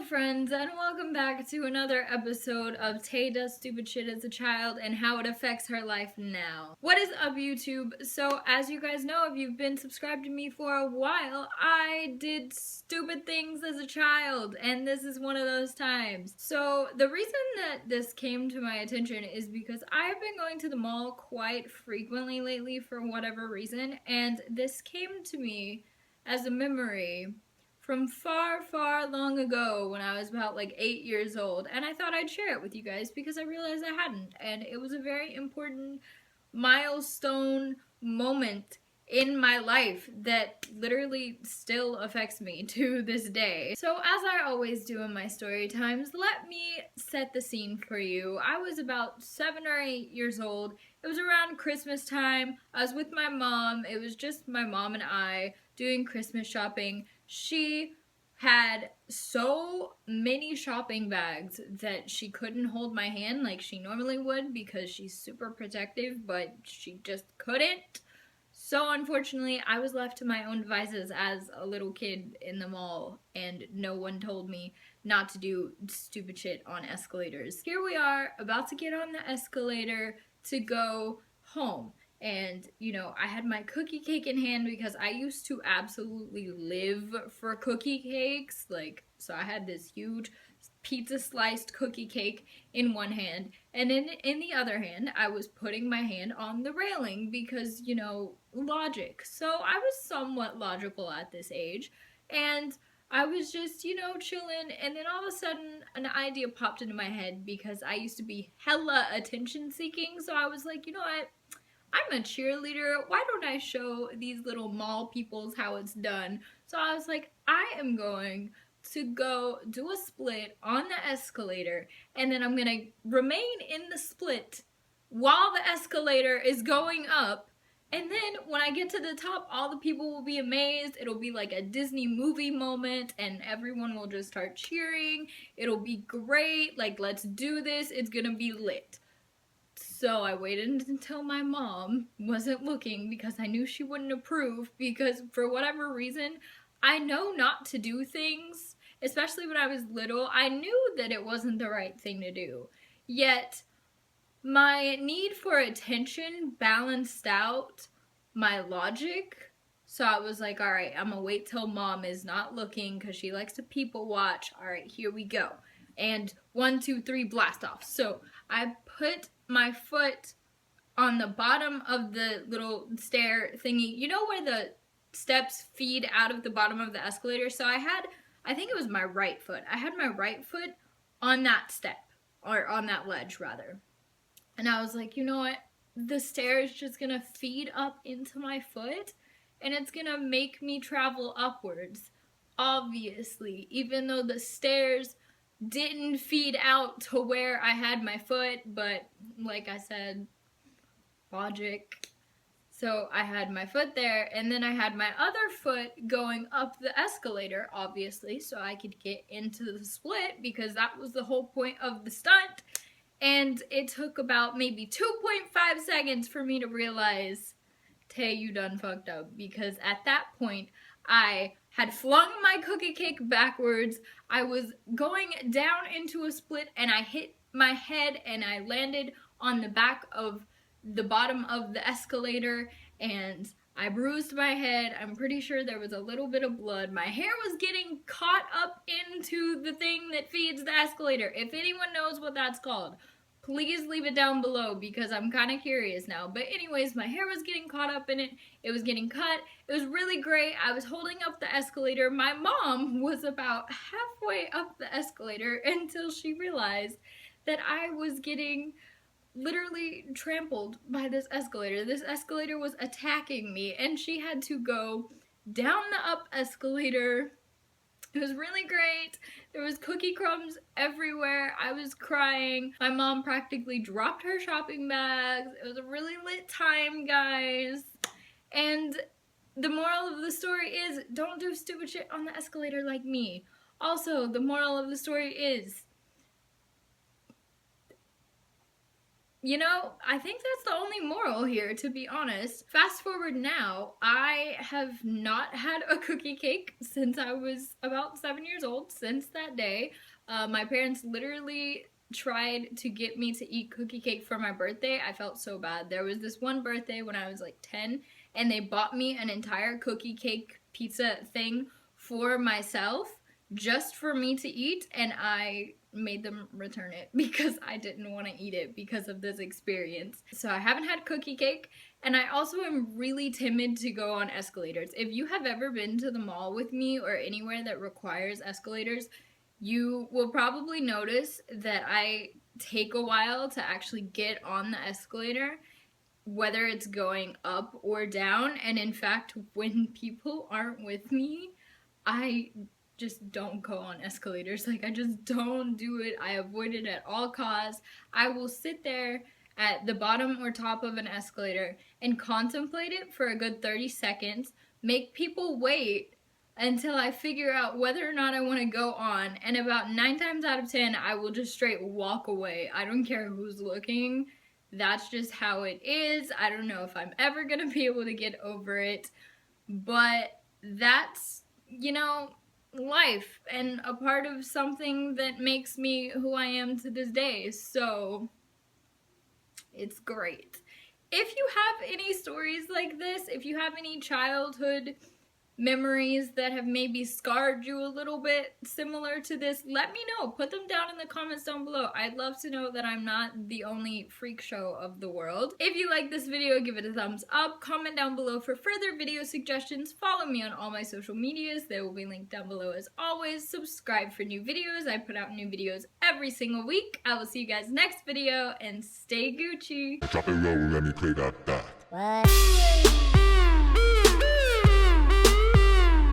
friends, and welcome back to another episode of Tay Does Stupid Shit as a Child and how it affects her life now. What is up, YouTube? So, as you guys know, if you've been subscribed to me for a while, I did stupid things as a child, and this is one of those times. So, the reason that this came to my attention is because I've been going to the mall quite frequently lately for whatever reason, and this came to me as a memory from far, far long ago when I was about like 8 years old, and I thought I'd share it with you guys because I realized I hadn't, and it was a very important milestone moment in my life that literally still affects me to this day. So as I always do in my story times, let me set the scene for you. I was about 7 or 8 years old. It was around Christmas time. I was with my mom. It was just my mom and I doing Christmas shopping. She had so many shopping bags that she couldn't hold my hand like she normally would because she's super protective, but she just couldn't. So unfortunately, I was left to my own devices as a little kid in the mall, and no one told me not to do stupid shit on escalators. Here we are, about to get on the escalator to go home. And, you know, I had my cookie cake in hand because I used to absolutely live for cookie cakes. Like, so I had this huge pizza sliced cookie cake in one hand, and in the other hand, I was putting my hand on the railing because, you know, logic. So I was somewhat logical at this age, and I was just, you know, chilling, and then all of a sudden an idea popped into my head because I used to be hella attention seeking, so I was like, you know what? I'm a cheerleader, why don't I show these little mall peoples how it's done? So I was like, I am going to go do a split on the escalator, and then I'm gonna remain in the split while the escalator is going up, and then when I get to the top, all the people will be amazed. It'll be like a Disney movie moment, and everyone will just start cheering. It'll be great, like, let's do this, it's gonna be lit. So I waited until my mom wasn't looking because I knew she wouldn't approve, because for whatever reason, I know not to do things, especially when I was little. I knew that it wasn't the right thing to do. Yet, my need for attention balanced out my logic. So I was like, alright, I'm gonna wait till mom is not looking because she likes to people watch. Alright, here we go. And 1, 2, 3, blast off. So I put my foot on the bottom of the little stair thingy. You know where the steps feed out of the bottom of the escalator? So I think it was my right foot. I had my right foot on that step, or on that ledge rather. And I was like, you know what? The stair is just gonna feed up into my foot, and it's gonna make me travel upwards. Obviously, even though the stairs didn't feed out to where I had my foot, but like I said, logic. So I had my foot there, and then I had my other foot going up the escalator, obviously, so I could get into the split, because that was the whole point of the stunt. And it took about maybe 2.5 seconds for me to realize, Tay, you done fucked up, because at that point, I had flung my cookie cake backwards. I was going down into a split, and I hit my head, and I landed on the back of the bottom of the escalator, and I bruised my head. I'm pretty sure there was a little bit of blood. My hair was getting caught up into the thing that feeds the escalator. If anyone knows what that's called, please leave it down below because I'm kind of curious now. But anyways, my hair was getting caught up in it. It was getting cut. It was really great. I was holding up the escalator. My mom was about halfway up the escalator until she realized that I was getting literally trampled by this escalator. This escalator was attacking me, and she had to go down the up escalator. It was really great. There was cookie crumbs everywhere. I was crying. My mom practically dropped her shopping bags. It was a really lit time, guys. And the moral of the story is, don't do stupid shit on the escalator like me. Also, the moral of the story is, you know, I think that's the only moral here, to be honest. Fast forward now, I have not had a cookie cake since I was about 7 years old. Since that day, my parents literally tried to get me to eat cookie cake for my birthday. I felt so bad. There was this one birthday when I was like 10, and they bought me an entire cookie cake pizza thing for myself just for me to eat, and I made them return it because I didn't want to eat it because of this experience. So I haven't had cookie cake, and I also am really timid to go on escalators. If you have ever been to the mall with me or anywhere that requires escalators, you will probably notice that I take a while to actually get on the escalator, whether it's going up or down. And in fact, when people aren't with me, I just don't go on escalators. Like, I just don't do it. I avoid it at all costs. I will sit there at the bottom or top of an escalator and contemplate it for a good 30 seconds, make people wait until I figure out whether or not I want to go on, and about 9 times out of 10, I will just straight walk away. I don't care who's looking. That's just how it is. I don't know if I'm ever gonna be able to get over it, but that's, you know, life and a part of something that makes me who I am to this day. So it's great. If you have any stories like this, if you have any childhood memories that have maybe scarred you a little bit similar to this, let me know. Put them down in the comments down below. I'd love to know that I'm not the only freak show of the world. If you like this video, give it a thumbs up. Comment down below for further video suggestions. Follow me on all my social medias. They will be linked down below as always. Subscribe for new videos. I put out new videos every single week. I will see you guys next video, and stay Gucci. Drop it low, let me play that back. What?